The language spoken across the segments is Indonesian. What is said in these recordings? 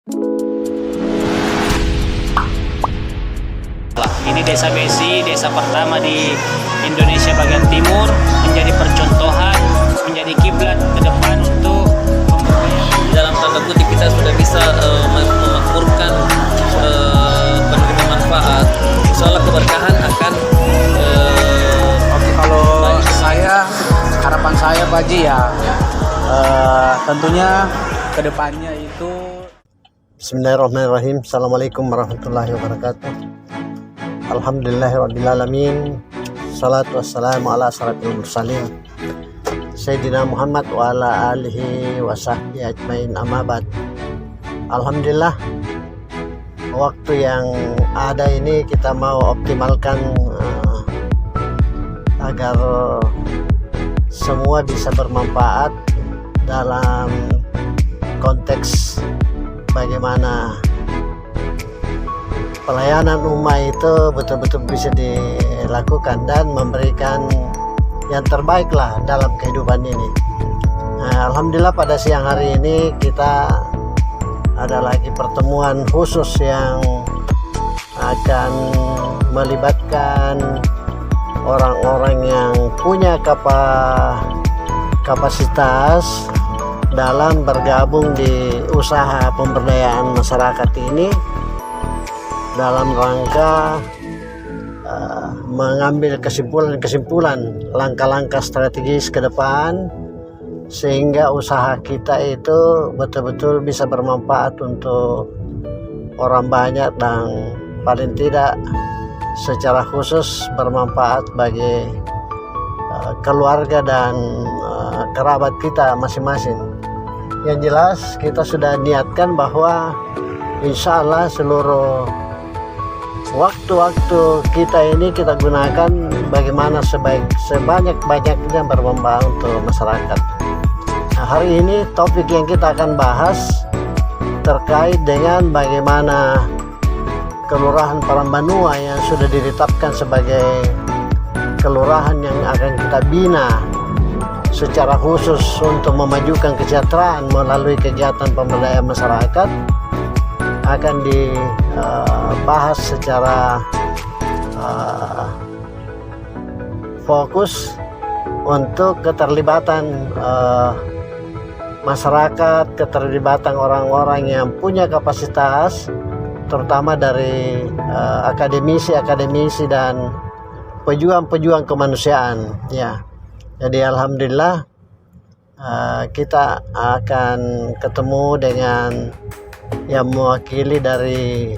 Ini Desa Besi, desa pertama di Indonesia bagian timur, menjadi percontohan, menjadi kiblat ke depan untuk dalam tanda kutip kita sudah bisa memakmurkan penerima manfaat. Insya Allah keberkahan akan Oke, kalau harapan saya Pak Haji ya, tentunya kedepannya itu. Bismillahirrahmanirrahim. Assalamualaikum warahmatullahi wabarakatuh. Alhamdulillahirrahmanirrahim. Salatu wassalamu ala asyrafil mursalin Sayyidina Muhammad wa ala alihi wa sahbihi ajmain, amma ba'd. Alhamdulillah, waktu yang ada ini kita mau optimalkan agar semua bisa bermanfaat dalam konteks bagaimana pelayanan umat itu betul-betul bisa dilakukan dan memberikan yang terbaik lah dalam kehidupan ini. Alhamdulillah pada siang hari ini kita ada lagi pertemuan khusus yang akan melibatkan orang-orang yang punya kapasitas dalam bergabung di usaha pemberdayaan masyarakat ini dalam rangka mengambil kesimpulan langkah-langkah strategis ke depan sehingga usaha kita itu betul-betul bisa bermanfaat untuk orang banyak dan paling tidak secara khusus bermanfaat bagi keluarga dan kerabat kita masing-masing. Yang jelas kita sudah niatkan bahwa insya Allah seluruh waktu-waktu kita ini kita gunakan bagaimana sebanyak-banyaknya bermanfaat untuk masyarakat. Nah, hari ini topik yang kita akan bahas terkait dengan bagaimana Kelurahan Parambanua yang sudah ditetapkan sebagai kelurahan yang akan kita bina secara khusus untuk memajukan kesejahteraan melalui kegiatan pemberdayaan masyarakat akan dibahas secara fokus untuk keterlibatan masyarakat, keterlibatan orang-orang yang punya kapasitas, terutama dari akademisi dan pejuang-pejuang kemanusiaan. Ya, jadi alhamdulillah kita akan ketemu dengan yang mewakili dari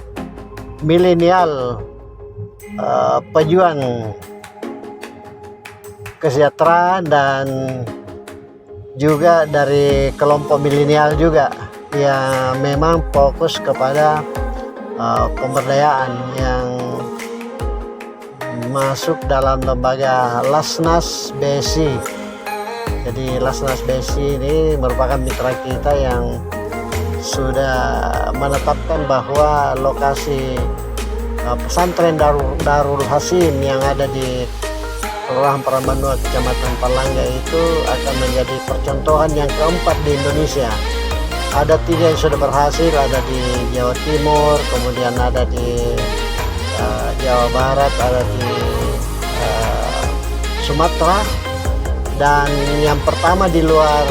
milenial pejuang kesejahteraan dan juga dari kelompok milenial juga yang memang fokus kepada pemberdayaan yang masuk dalam lembaga Lasnas BSI. Jadi Lasnas BSI ini merupakan mitra kita yang sudah menetapkan bahwa lokasi pesantren Darul Hasim yang ada di Kelurahan Parambanua Kecamatan Palangga itu akan menjadi percontohan yang keempat di Indonesia. Ada 3 yang sudah berhasil, ada di Jawa Timur, kemudian ada di Jawa Barat, ada di Sumatera, dan yang pertama di luar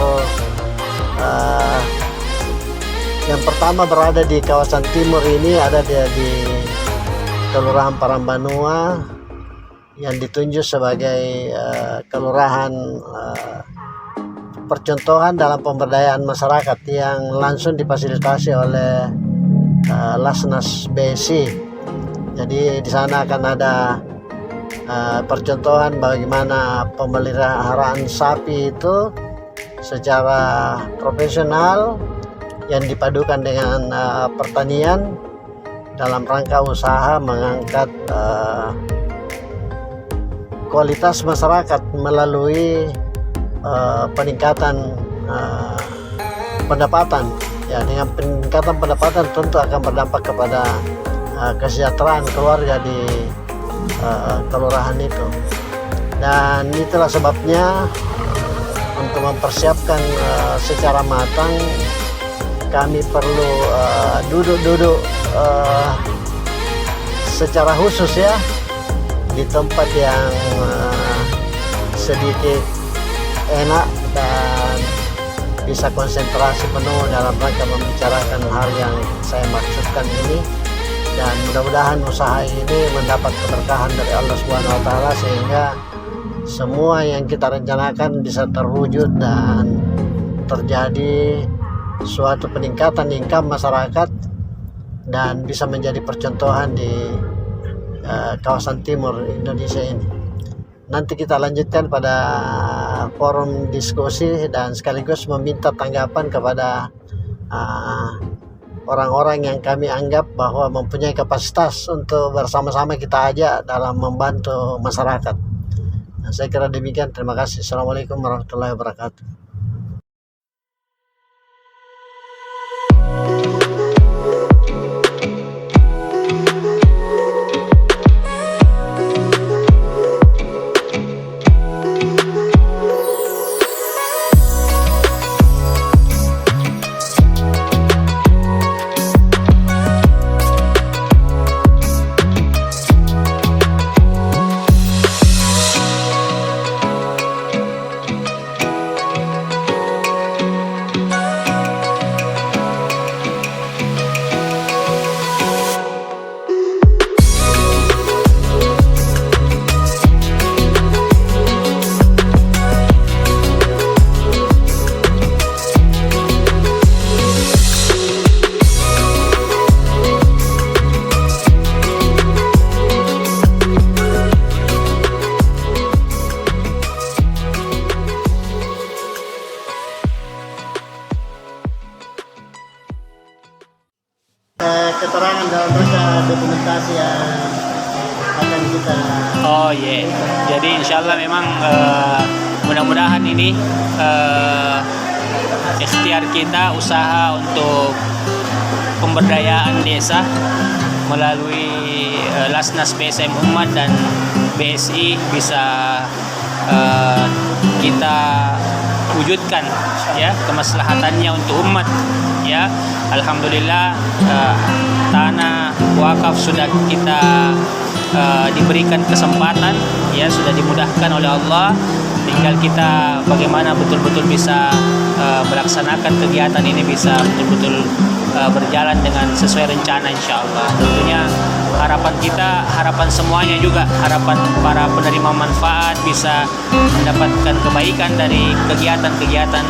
yang pertama berada di kawasan timur ini ada di Kelurahan Parambanua yang ditunjuk sebagai kelurahan percontohan dalam pemberdayaan masyarakat yang langsung difasilitasi oleh Lasnas BSI. Jadi di sana akan ada percontohan bagaimana pemeliharaan sapi itu secara profesional yang dipadukan dengan pertanian dalam rangka usaha mengangkat kualitas masyarakat melalui peningkatan pendapatan. Ya, dengan peningkatan pendapatan tentu akan berdampak kepada kesejahteraan keluarga di kelurahan itu. Dan itulah sebabnya untuk mempersiapkan secara matang kami perlu duduk-duduk secara khusus ya di tempat yang sedikit enak dan bisa konsentrasi penuh dalam rangka membicarakan hal yang saya maksudkan ini, dan mudah-mudahan usaha ini mendapat keberkahan dari Allah Subhanahu wa taala sehingga semua yang kita rencanakan bisa terwujud dan terjadi suatu peningkatan income masyarakat dan bisa menjadi percontohan di kawasan timur Indonesia ini. Nanti kita lanjutkan pada forum diskusi dan sekaligus meminta tanggapan kepada orang-orang yang kami anggap bahwa mempunyai kapasitas untuk bersama-sama kita ajak dalam membantu masyarakat. Nah, saya kira demikian. Terima kasih. Assalamualaikum warahmatullahi wabarakatuh. Keterangan dalam rangka dokumentasi yang akan kita. Oh iya, jadi insya Allah memang mudah-mudahan ini ikhtiar kita, usaha untuk pemberdayaan desa melalui Lasnas BSM Umat dan BSI bisa kita wujudkan ya kemaslahatannya untuk umat ya. Alhamdulillah tanah wakaf sudah kita diberikan kesempatan ya, sudah dimudahkan oleh Allah, tinggal kita bagaimana betul-betul bisa melaksanakan kegiatan ini bisa betul-betul berjalan dengan sesuai rencana insyaallah. Tentunya harapan kita, harapan semuanya juga, harapan para penerima manfaat bisa mendapatkan kebaikan dari kegiatan-kegiatan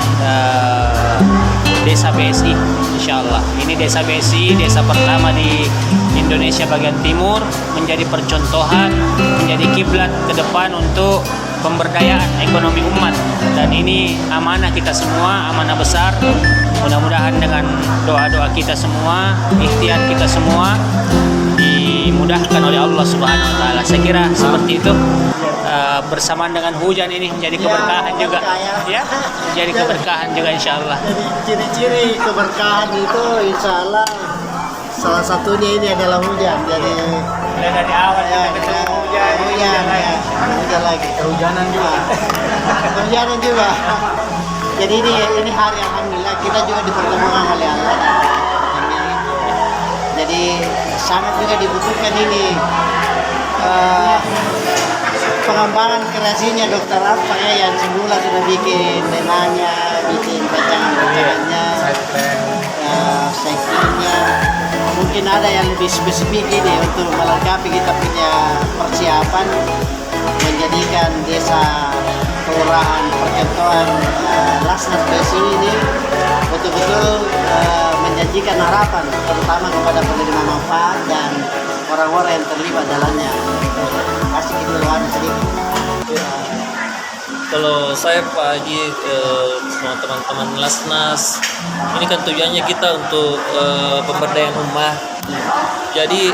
Desa BSI insyaallah. Ini Desa BSI, desa pertama di Indonesia bagian timur, menjadi percontohan, menjadi kiblat ke depan untuk pemberdayaan ekonomi umat, dan ini amanah kita semua, amanah besar. Mudah-mudahan dengan doa-doa kita semua, ikhtiar kita semua dimudahkan oleh Allah Subhanahu wa taala. Saya kira seperti itu. Bersamaan dengan hujan ini menjadi keberkahan juga ya, menjadi keberkahan juga insyaallah. Jadi ciri-ciri keberkahan itu insyaallah salah satunya ini adalah hujan. Jadi dari awal ya, ketemu hujan hujan lagi, Kehujanan juga. kehujanan juga. Jadi ini hari alhamdulillah kita juga dipertemukan oleh Allah. Jadi sangat juga dibutuhkan ini pengembangan kreasinya Dokter Apa ya, yang semula sudah bikin temanya, bikin rancangan-rancangannya, safety-nya. Mungkin ada yang lebih spesifik ini untuk melengkapi kita punya persiapan menjadikan desa kelurahan percontohan Lasnas BSI ini betul-betul menjanjikan harapan terutama kepada penerima manfaat dan orang-orang yang terlibat dalamnya. Kasih kita luar sedikit. Kalau saya Pak Haji semua teman-teman Lasnas, ini kan tujuannya kita untuk pemberdayaan umat. Jadi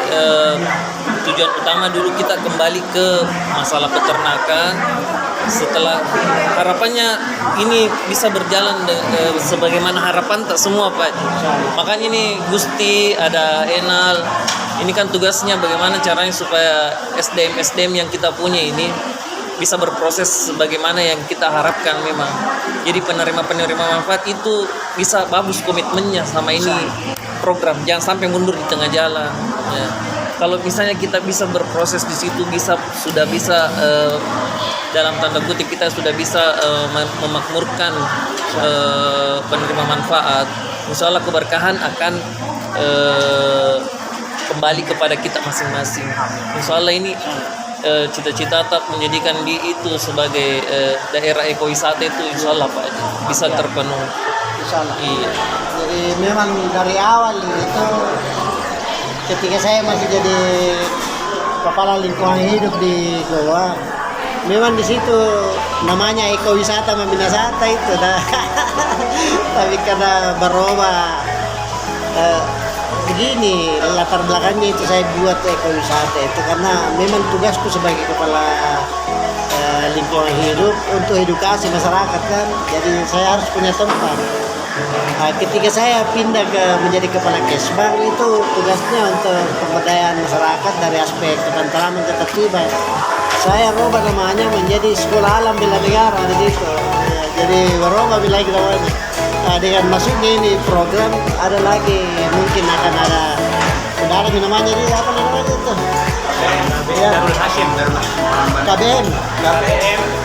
tujuan utama dulu kita kembali ke masalah peternakan. Setelah harapannya ini bisa berjalan sebagaimana harapan tak semua Pak. Makanya ini Gusti ada Enal. Ini kan tugasnya bagaimana caranya supaya SDM yang kita punya ini bisa berproses sebagaimana yang kita harapkan memang. Jadi penerima manfaat itu bisa bagus komitmennya sama ini program, jangan sampai mundur di tengah jalan. Ya. Kalau misalnya kita bisa berproses di situ, sudah bisa dalam tanda kutip kita sudah bisa memakmurkan penerima manfaat, insya Allah keberkahan akan kembali kepada kita masing-masing. Insya Allah ini cita-cita tetap menjadikan di itu sebagai daerah ekowisata itu insya Allah Pak bisa terpenuhi. Insya Allah. Iya. Jadi memang dari awal itu ketika saya masih jadi kepala lingkungan hidup di Goa, memang di situ namanya ekowisata Maminasata itu tapi karena berubah begini latar belakangnya itu saya buat ekowisata itu karena memang tugasku sebagai kepala lingkungan hidup untuk edukasi masyarakat kan, jadi saya harus punya tempat. Ketika saya pindah menjadi kepala Kesbang itu tugasnya untuk pemberdayaan masyarakat dari aspek ketentraman ketertiban. Saya rubah namanya menjadi Sekolah Alam Bela Negara di situ. Jadi berubah lagi namanya. Dengan masuknya ini program ada lagi mungkin akan ada namanya ini apa namanya itu? Darul Hasyim,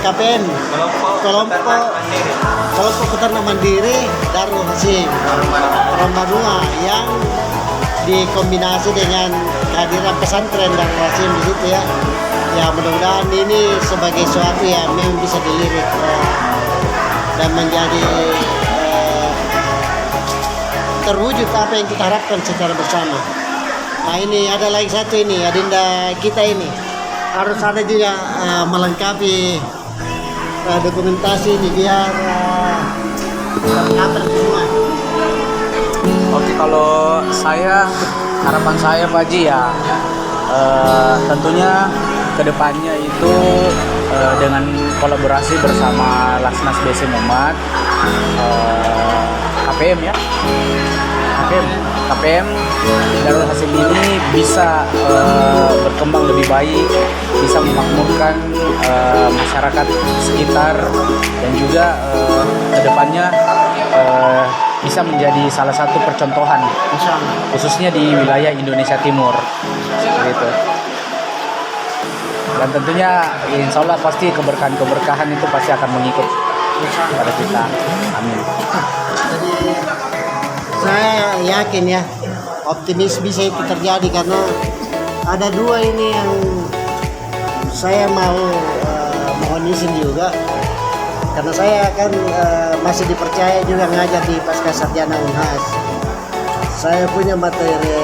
KPM kelompok peternak mandiri Darul Hasyim Rambanua yang dikombinasi dengan kehadiran pesantren Darul Hasyim di situ ya. Ya mudah-mudahan ini sebagai sesuatu yang memang bisa dilirik dan menjadi terwujud apa yang kita harapkan secara bersama. Nah ini ada lagi satu ini adenda kita ini harus ada juga melengkapi dokumentasi ini biar tercover semua. Oke, kalau harapan saya Pak Haji ya tentunya kedepannya itu dengan kolaborasi bersama Lasnas BC Muhammad, KPM ya, KPM Darul Hasyim ini bisa berkembang lebih baik, bisa memakmurkan masyarakat sekitar dan juga kedepannya bisa menjadi salah satu percontohan khususnya di wilayah Indonesia Timur gitu. Dan tentunya insya Allah pasti keberkahan itu pasti akan mengikut pada kita. Amin. Jadi saya yakin ya optimis bisa itu terjadi karena ada dua ini yang saya mau mohon izin juga karena saya kan masih dipercaya juga ngajar di Pasca Sarjana Unhas. Saya punya materi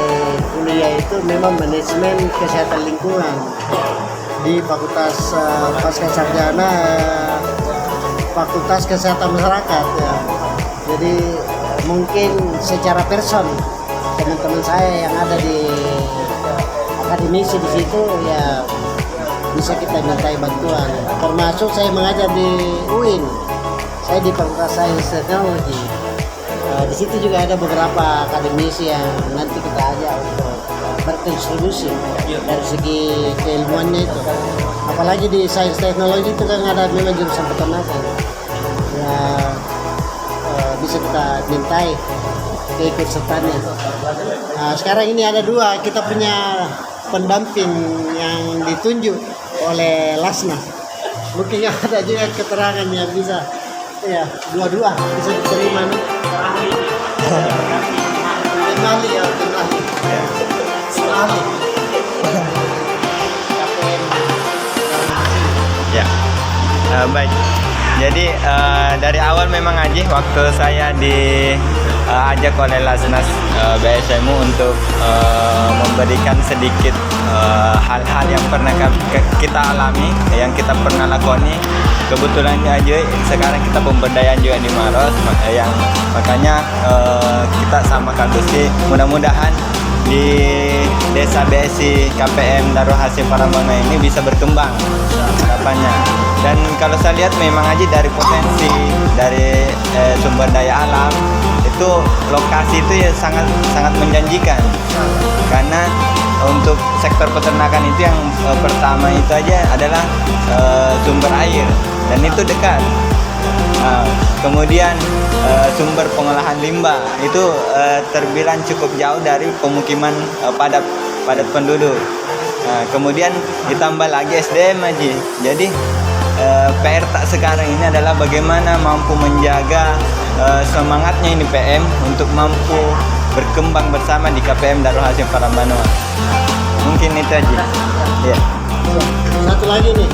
kuliah itu memang manajemen kesehatan lingkungan di Fakultas Pasca Sarjana Fakultas Kesehatan Masyarakat ya. Jadi mungkin secara person teman-teman saya yang ada di akademisi di situ ya bisa kita mintai bantuan. Termasuk saya mengajar di UIN, saya di Fakultas Sains Teknologi. Di situ juga ada beberapa akademisi yang nanti kita ajak untuk berkontribusi dari segi keilmuannya itu. Apalagi di Sains Teknologi itu kan ada memang jurusan peternakan. Ya bisa kita mintai keikutsertaannya. Nah, sekarang ini ada dua, kita punya pendamping yang ditunjuk oleh Lasnas. Mungkin ada juga keterangan yang bisa ya dua-dua bisa diterima nih. Kenali ya, kenali. Sekali. Ya, baik. Jadi dari awal memang Haji waktu saya diajak oleh Lasnas BSMU untuk memberikan sedikit hal-hal yang pernah kita alami, yang kita pernah lakoni. Kebetulan Haji sekarang kita pemberdayaan juga di Maros, yang makanya kita sama Kak Gusti mudah-mudahan di Desa BSI KPM Darul Hasyim Parambana ini bisa berkembang harapannya. Dan kalau saya lihat memang Haji dari potensi dari sumber daya alam itu lokasi itu ya sangat menjanjikan karena untuk sektor peternakan itu yang pertama itu aja adalah sumber air, dan itu dekat. Kemudian sumber pengolahan limbah itu terbilang cukup jauh dari pemukiman padat penduduk. Kemudian ditambah lagi SDM aja. Jadi PR tak sekarang ini adalah bagaimana mampu menjaga semangatnya ini PM untuk mampu berkembang bersama di KPM Darul Hasim Farambanoa. Mungkin itu aja. Ya. Satu lagi nih,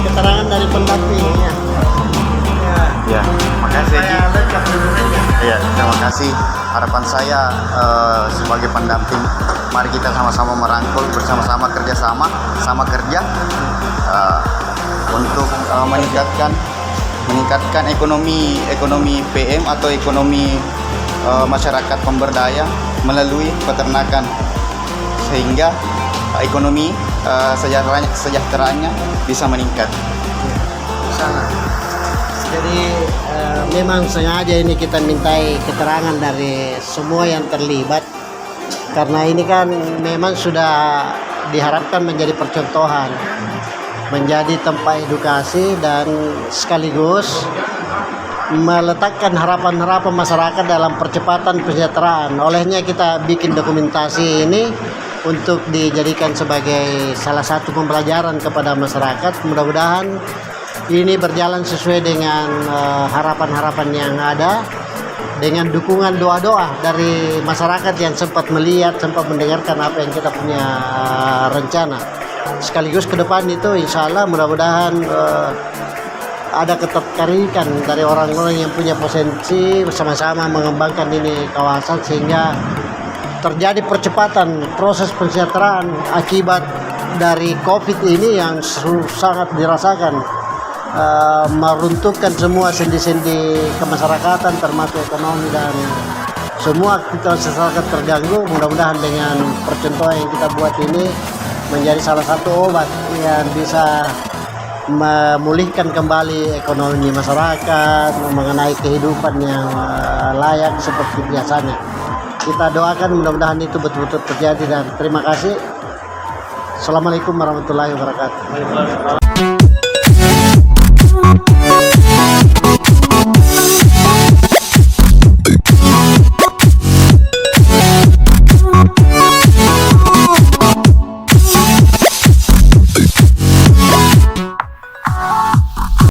keterangan dari pendampingnya. Ya, makasih Ji. Iya, terima kasih. Harapan saya sebagai pendamping, mari kita sama-sama merangkul, bersama-sama sama kerja untuk meningkatkan ekonomi PM atau ekonomi masyarakat pemberdaya melalui peternakan, sehingga ekonomi sejahteranya bisa meningkat. Sana. Jadi memang sengaja ini kita mintai keterangan dari semua yang terlibat, karena ini kan memang sudah diharapkan menjadi percontohan, menjadi tempat edukasi, dan sekaligus meletakkan harapan-harapan masyarakat dalam percepatan kesejahteraan. Olehnya kita bikin dokumentasi ini untuk dijadikan sebagai salah satu pembelajaran kepada masyarakat. Mudah-mudahan ini berjalan sesuai dengan harapan-harapan yang ada, dengan dukungan doa-doa dari masyarakat yang sempat melihat, sempat mendengarkan apa yang kita punya rencana. Sekaligus ke depan itu insya Allah mudah-mudahan ada ketertarikan dari orang-orang yang punya potensi bersama-sama mengembangkan ini kawasan, sehingga terjadi percepatan proses kesejahteraan akibat dari COVID ini yang sangat dirasakan, meruntuhkan semua sendi-sendi kemasyarakatan termasuk ekonomi, dan semua aktivitas masyarakat terganggu. Mudah-mudahan dengan percontohan yang kita buat ini menjadi salah satu obat yang bisa memulihkan kembali ekonomi masyarakat, mengenai kehidupan yang layak seperti biasanya. Kita doakan mudah-mudahan itu betul-betul terjadi, dan terima kasih. Assalamualaikum warahmatullahi wabarakatuh.